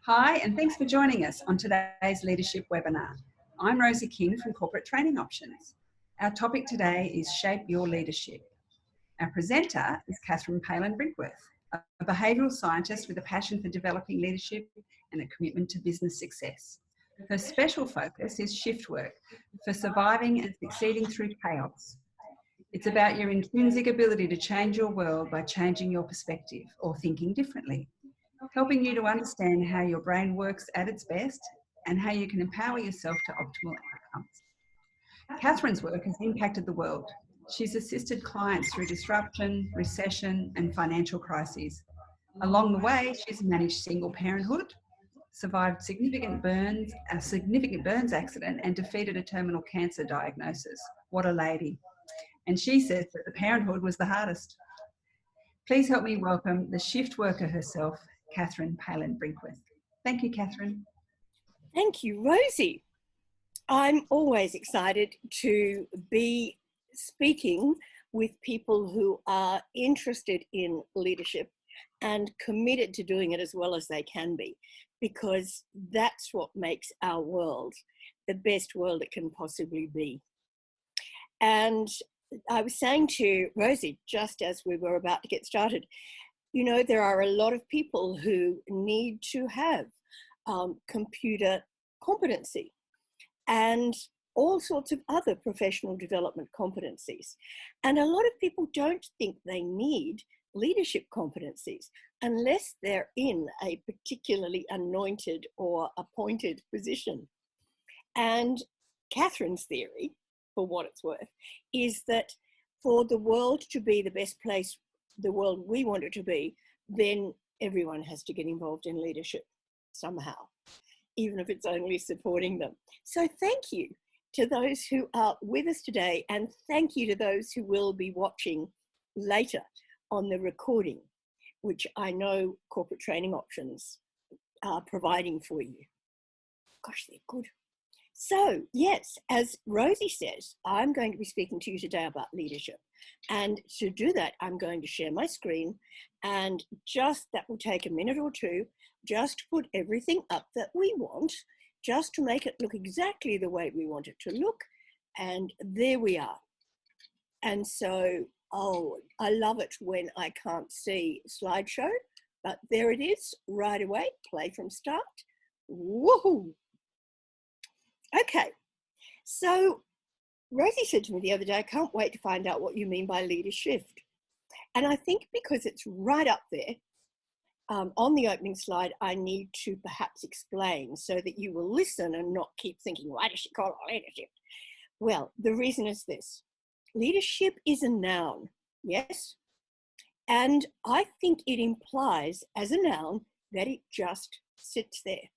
Hi, and thanks for joining us on today's leadership webinar. I'm Rosie King from Corporate Training Options. Our topic today is Shape Your Leadership. Our presenter is Palin-Brinkworth, a behavioural scientist with a passion for developing leadership and a commitment to business success. Her special focus is shift work for surviving and succeeding through chaos. It's about your intrinsic ability to change your world by changing your perspective or thinking differently, helping you to understand how your brain works at its best and how you can empower yourself to optimal outcomes. Catherine's work has impacted the world. She's assisted clients through disruption, recession, and financial crises. Along the way, she's managed single parenthood, survived a significant burns accident, and defeated a terminal cancer diagnosis. What a lady. And she says that the parenthood was the hardest. Please help me welcome the shift worker herself, Catherine Palin-Brinkworth. Thank you, Catherine. Thank you, Rosie. I'm always excited to be speaking with people who are interested in leadership and committed to doing it as well as they can be, because that's what makes our world the best world it can possibly be. And I was saying to Rosie, just as we were about to get started, you know, there are a lot of people who need to have computer competency and all sorts of other professional development competencies. And a lot of people don't think they need leadership competencies unless they're in a particularly anointed or appointed position. And Catherine's theory, for what it's worth, is that for the world to be the best place, the world we want it to be, then everyone has to get involved in leadership somehow, even if it's only supporting them. So thank you to those who are with us today, and thank you to those who will be watching later on the recording, which I know Corporate Training Options are providing for you. Gosh, they're good. So yes, as Rosie says, I'm going to be speaking to you today about leadership. And to do that, I'm going to share my screen, and that will take a minute or two, just to put everything up that we want, just to make it look exactly the way we want it to look. And there we are. And so, I love it when I can't see slideshow, but there it is right away, play from start. Woohoo! Okay, so Rosie said to me the other day, I can't wait to find out what you mean by leader shift. And I think because it's right up there on the opening slide, I need to perhaps explain so that you will listen and not keep thinking, why does she call it leadership? Well, the reason is this. Leadership is a noun, yes? And I think it implies as a noun that it just sits there.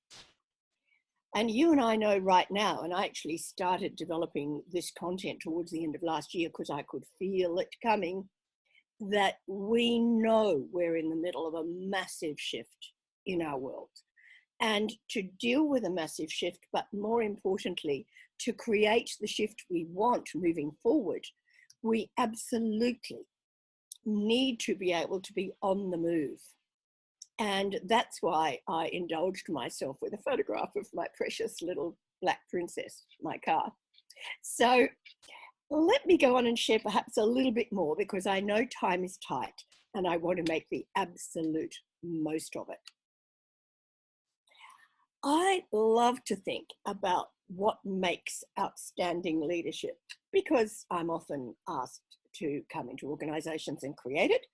And you and I know right now, and I actually started developing this content towards the end of last year because I could feel it coming, that we know we're in the middle of a massive shift in our world. And to deal with a massive shift, but more importantly, to create the shift we want moving forward, we absolutely need to be able to be on the move. And that's why I indulged myself with a photograph of my precious little black princess, my car. So let me go on and share perhaps a little bit more, because I know time is tight and I want to make the absolute most of it. I love to think about what makes outstanding leadership, because I'm often asked to come into organizations and create it,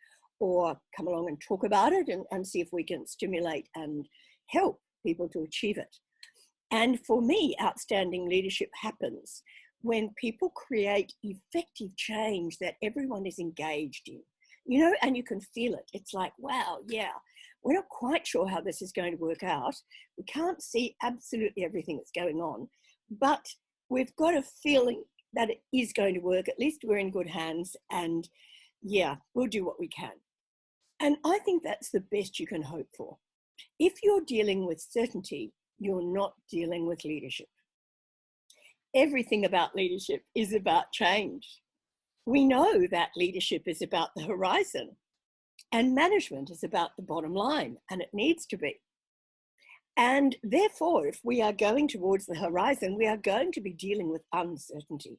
or come along and talk about it and see if we can stimulate and help people to achieve it. And for me, outstanding leadership happens when people create effective change that everyone is engaged in, you know, and you can feel it. It's like, wow, yeah, we're not quite sure how this is going to work out. We can't see absolutely everything that's going on, but we've got a feeling that it is going to work. At least we're in good hands, and yeah, we'll do what we can. And I think that's the best you can hope for. If you're dealing with certainty, you're not dealing with leadership. Everything about leadership is about change. We know that leadership is about the horizon, and management is about the bottom line, and it needs to be. And therefore, if we are going towards the horizon, we are going to be dealing with uncertainty.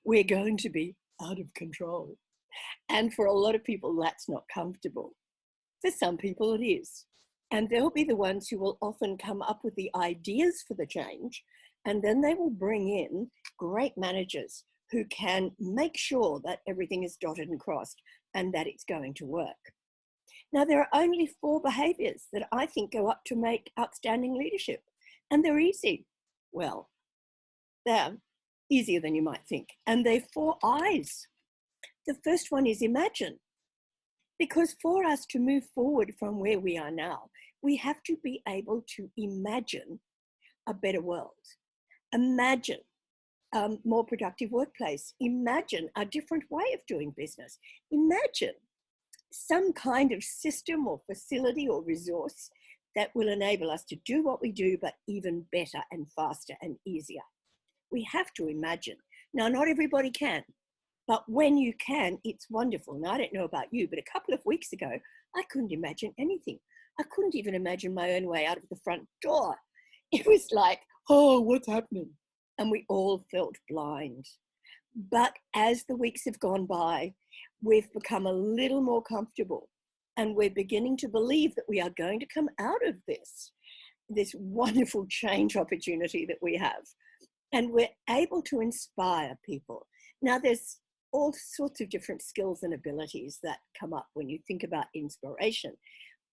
We're going to be out of control. And for a lot of people, that's not comfortable. For some people, it is. And they'll be the ones who will often come up with the ideas for the change. And then they will bring in great managers who can make sure that everything is dotted and crossed and that it's going to work. Now, there are only 4 behaviors that I think go up to make outstanding leadership, and they're easy. Well, they're easier than you might think. And they're 4 I's. The first one is imagine. Because for us to move forward from where we are now, we have to be able to imagine a better world. Imagine a more productive workplace. Imagine a different way of doing business. Imagine some kind of system or facility or resource that will enable us to do what we do, but even better and faster and easier. We have to imagine. Now, not everybody can, but when you can, it's wonderful. Now, I don't know about you, but a couple of weeks ago, I couldn't imagine anything. I couldn't even imagine my own way out of the front door. It was like, oh, what's happening? And we all felt blind. But as the weeks have gone by, we've become a little more comfortable, and we're beginning to believe that we are going to come out of this wonderful change opportunity that we have. And we're able to inspire people. Now, there's all sorts of different skills and abilities that come up when you think about inspiration.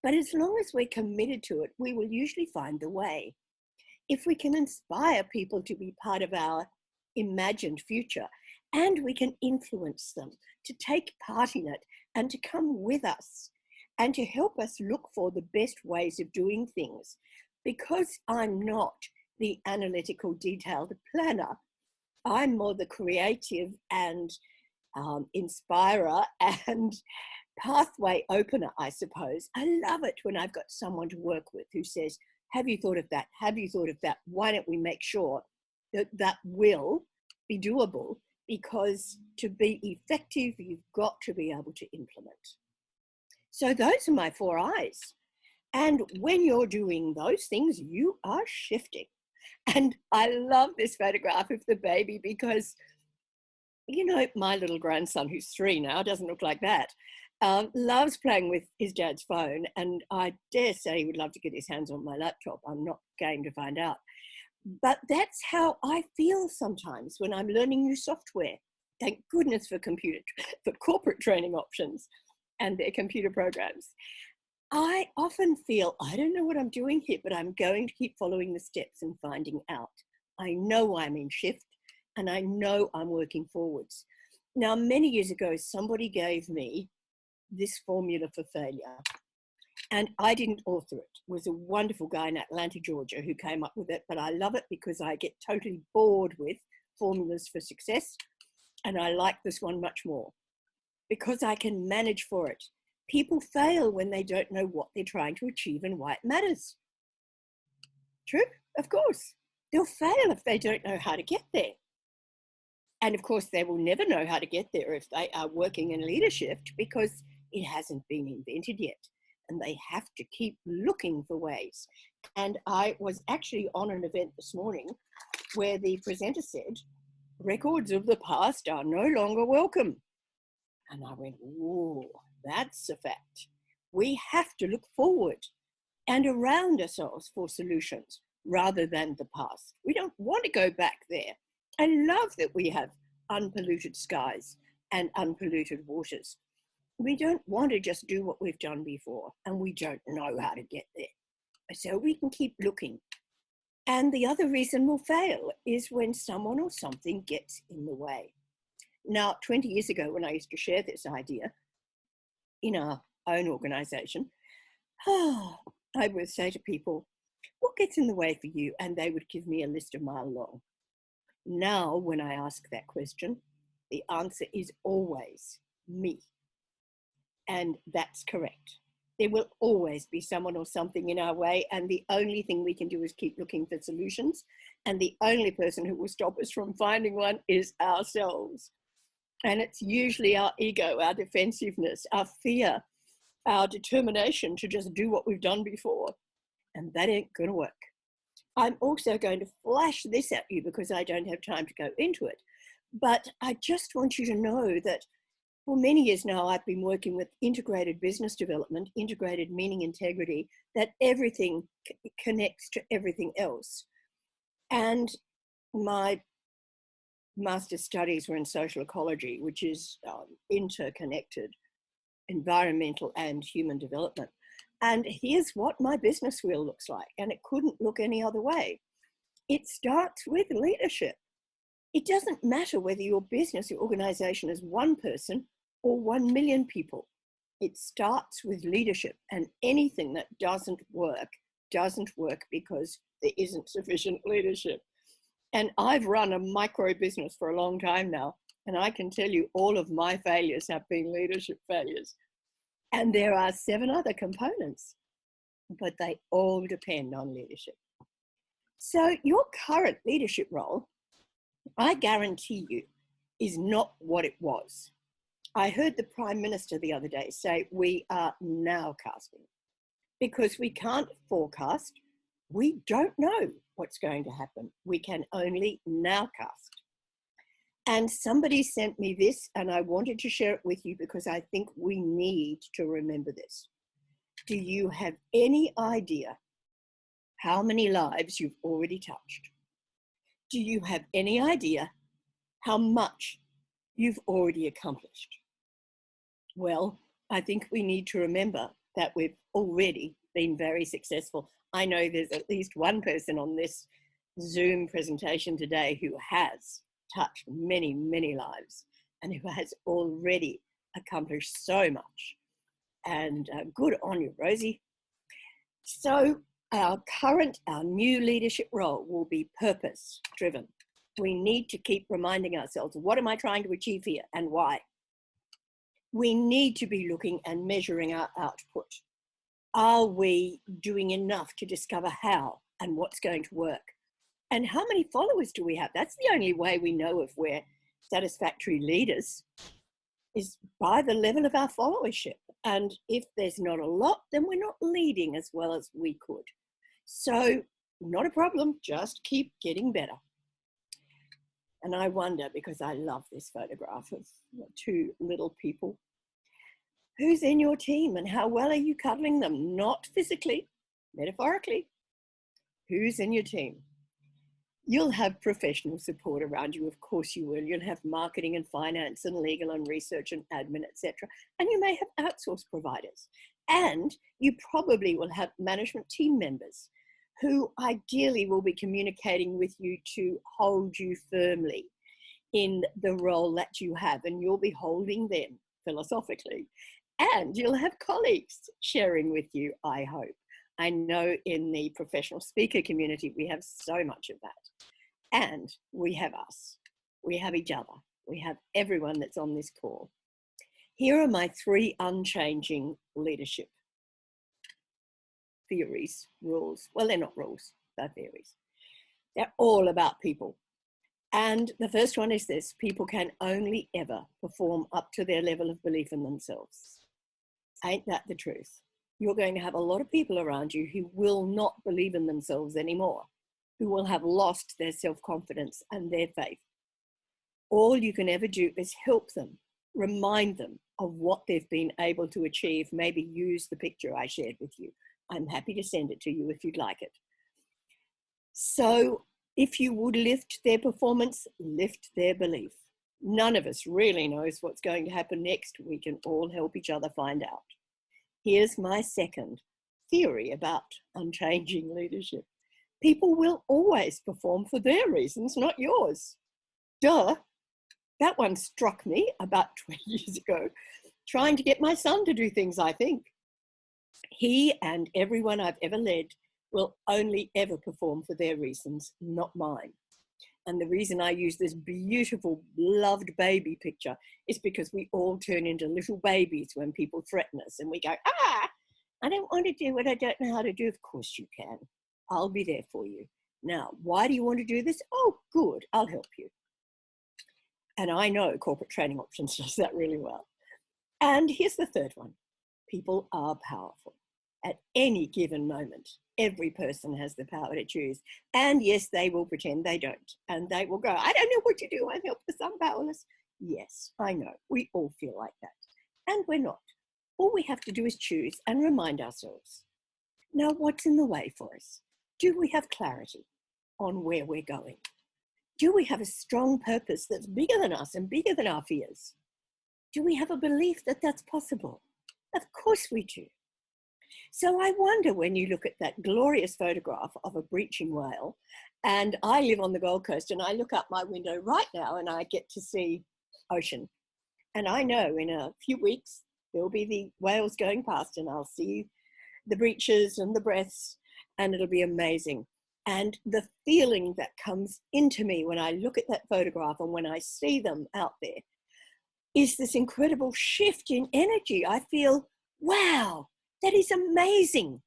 But as long as we're committed to it, we will usually find the way. If we can inspire people to be part of our imagined future, and we can influence them to take part in it and to come with us and to help us look for the best ways of doing things. Because I'm not the analytical, detailed planner, I'm more the creative and inspirer and pathway opener, I suppose. I love it when I've got someone to work with who says, have you thought of that? Have you thought of that? Why don't we make sure that that will be doable? Because to be effective, you've got to be able to implement. So those are my 4 I's. And when you're doing those things, you are shifting. And I love this photograph of the baby because, you know, my little grandson, who's 3 now, doesn't look like that, loves playing with his dad's phone. And I dare say he would love to get his hands on my laptop. I'm not game to find out. But that's how I feel sometimes when I'm learning new software. Thank goodness for corporate training options and their computer programs. I often feel, I don't know what I'm doing here, but I'm going to keep following the steps and finding out. I know I'm in shift and I know I'm working forwards. Now, many years ago, somebody gave me this formula for failure. And I didn't author it. It was a wonderful guy in Atlanta, Georgia, who came up with it. But I love it because I get totally bored with formulas for success. And I like this one much more because I can manage for it. People fail when they don't know what they're trying to achieve and why it matters. True? Of course. They'll fail if they don't know how to get there. And of course, they will never know how to get there if they are working in leadership because it hasn't been invented yet. And they have to keep looking for ways. And I was actually on an event this morning where the presenter said, records of the past are no longer welcome. And I went, whoa, that's a fact. We have to look forward and around ourselves for solutions rather than the past. We don't want to go back there. I love that we have unpolluted skies and unpolluted waters. We don't want to just do what we've done before, and we don't know how to get there. So we can keep looking. And the other reason we'll fail is when someone or something gets in the way. Now, 20 years ago, when I used to share this idea in our own organization, I would say to people, what gets in the way for you? And they would give me a list a mile long. Now, when I ask that question, the answer is always me. And that's correct. There will always be someone or something in our way, and the only thing we can do is keep looking for solutions. And the only person who will stop us from finding one is ourselves. And it's usually our ego, our defensiveness, our fear, our determination to just do what we've done before. and that ain't going to work. I'm also going to flash this at you because I don't have time to go into it. But I just want you to know that for many years now, I've been working with integrated business development, integrated meaning integrity, that everything connects to everything else. And my master's studies were in social ecology, which is interconnected environmental and human development. And here's what my business wheel looks like, and it couldn't look any other way. It starts with leadership. It doesn't matter whether your business, your organization is one person or 1 million people. It starts with leadership, and anything that doesn't work because there isn't sufficient leadership. And I've run a micro business for a long time now, and I can tell you all of my failures have been leadership failures. And there are 7 other components, but they all depend on leadership. So your current leadership role, I guarantee you, is not what it was. I heard the Prime Minister the other day say, we are now casting, because we can't forecast. We don't know what's going to happen. We can only nowcast. And somebody sent me this, and I wanted to share it with you because I think we need to remember this. Do you have any idea how many lives you've already touched? Do you have any idea how much you've already accomplished? Well, I think we need to remember that we've already been very successful. I know there's at least one person on this Zoom presentation today who has touched many, many lives and who has already accomplished so much. And good on you, Rosie. So our new leadership role will be purpose driven. We need to keep reminding ourselves, what am I trying to achieve here and why? We need to be looking and measuring our output. Are we doing enough to discover how and what's going to work? And how many followers do we have? That's the only way we know if we're satisfactory leaders, is by the level of our followership. And if there's not a lot, then we're not leading as well as we could. So not a problem, just keep getting better. And I wonder, because I love this photograph of 2 little people, who's in your team and how well are you cuddling them? Not physically, metaphorically. Who's in your team? You'll have professional support around you, of course you will. You'll have marketing and finance and legal and research and admin, etc. And you may have outsourced providers. And you probably will have management team members who ideally will be communicating with you to hold you firmly in the role that you have, and you'll be holding them philosophically. And you'll have colleagues sharing with you, I hope. I know in the professional speaker community, we have so much of that. And we have us, we have each other, we have everyone that's on this call. Here are my 3 unchanging leadership theories, rules. Well, they're not rules, they're theories. They're all about people. And the first one is this: people can only ever perform up to their level of belief in themselves. Ain't that the truth? You're going to have a lot of people around you who will not believe in themselves anymore, who will have lost their self-confidence and their faith. All you can ever do is help them, remind them of what they've been able to achieve. Maybe use the picture I shared with you. I'm happy to send it to you if you'd like it. So if you would lift their performance, lift their belief. None of us really knows what's going to happen next. We can all help each other find out. Here's my second theory about unchanging leadership. People will always perform for their reasons, not yours. Duh. That one struck me about 20 years ago, trying to get my son to do things, I think. He and everyone I've ever led will only ever perform for their reasons, not mine. And the reason I use this beautiful, loved baby picture is because we all turn into little babies when people threaten us and we go, I don't want to do what I don't know how to do. Of course you can. I'll be there for you. Now, why do you want to do this? Oh, good, I'll help you. And I know Corporate Training Options does that really well. And here's the third one. People are powerful. at any given moment. Every person has the power to choose. And yes, they will pretend they don't. And they will go, I don't know what to do. I'm helpless, I'm powerless. Yes, I know. We all feel like that. And we're not. All we have to do is choose and remind ourselves. Now, what's in the way for us? Do we have clarity on where we're going? Do we have a strong purpose that's bigger than us and bigger than our fears? Do we have a belief that that's possible? Of course we do. So I wonder, when you look at that glorious photograph of a breaching whale, and I live on the Gold Coast and I look out my window right now and I get to see ocean. And I know in a few weeks, there'll be the whales going past and I'll see the breaches and the breaths, and it'll be amazing. And the feeling that comes into me when I look at that photograph and when I see them out there is this incredible shift in energy. I feel, wow, that is amazing.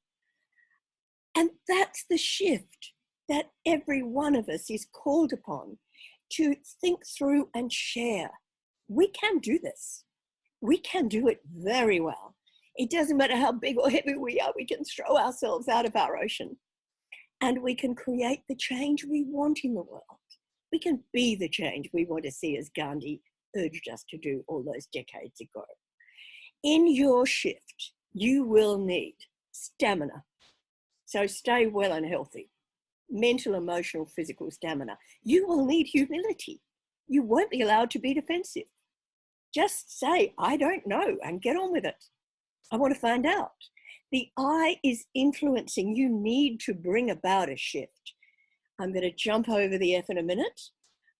And that's the shift that every one of us is called upon to think through and share. We can do this. We can do it very well. It doesn't matter how big or heavy we are, we can throw ourselves out of our ocean. And we can create the change we want in the world. We can be the change we want to see, as Gandhi urged us to do all those decades ago. In your shift, you will need stamina. So stay well and healthy. Mental, emotional, physical stamina. You will need humility. You won't be allowed to be defensive. Just say, I don't know, and get on with it. I want to find out. The I is influencing. You need to bring about a shift. I'm going to jump over the F in a minute.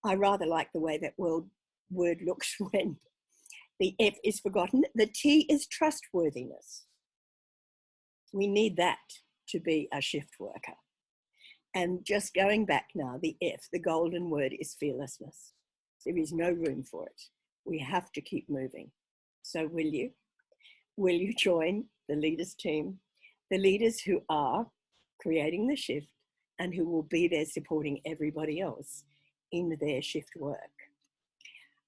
I rather like the way that word looks when the F is forgotten. The T is trustworthiness. We need that to be a shift worker. And just going back now, the F, the golden word, is fearlessness. There is no room for it. We have to keep moving. So will you? Will you join the leaders team, the leaders who are creating the shift and who will be there supporting everybody else in their shift work?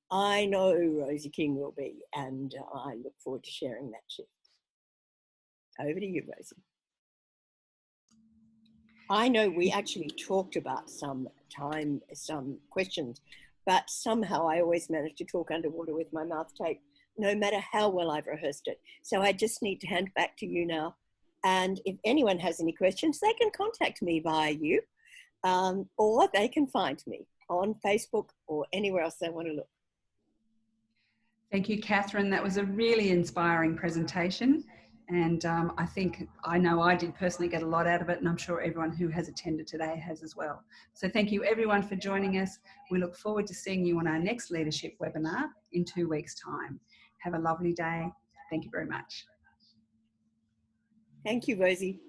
I know Rosie King will be, and I look forward to sharing that shift. Over to you, Rosie. I know we actually talked about some questions, but somehow I always manage to talk underwater with my mouth taped, no matter how well I've rehearsed it. So I just need to hand back to you now. And if anyone has any questions, they can contact me via you, or they can find me on Facebook or anywhere else they want to look. Thank you, Catherine. That was a really inspiring presentation. And I know I did personally get a lot out of it, and I'm sure everyone who has attended today has as well. So thank you everyone for joining us. We look forward to seeing you on our next leadership webinar in 2 weeks' time. Have a lovely day. Thank you very much. Thank you, Rosie.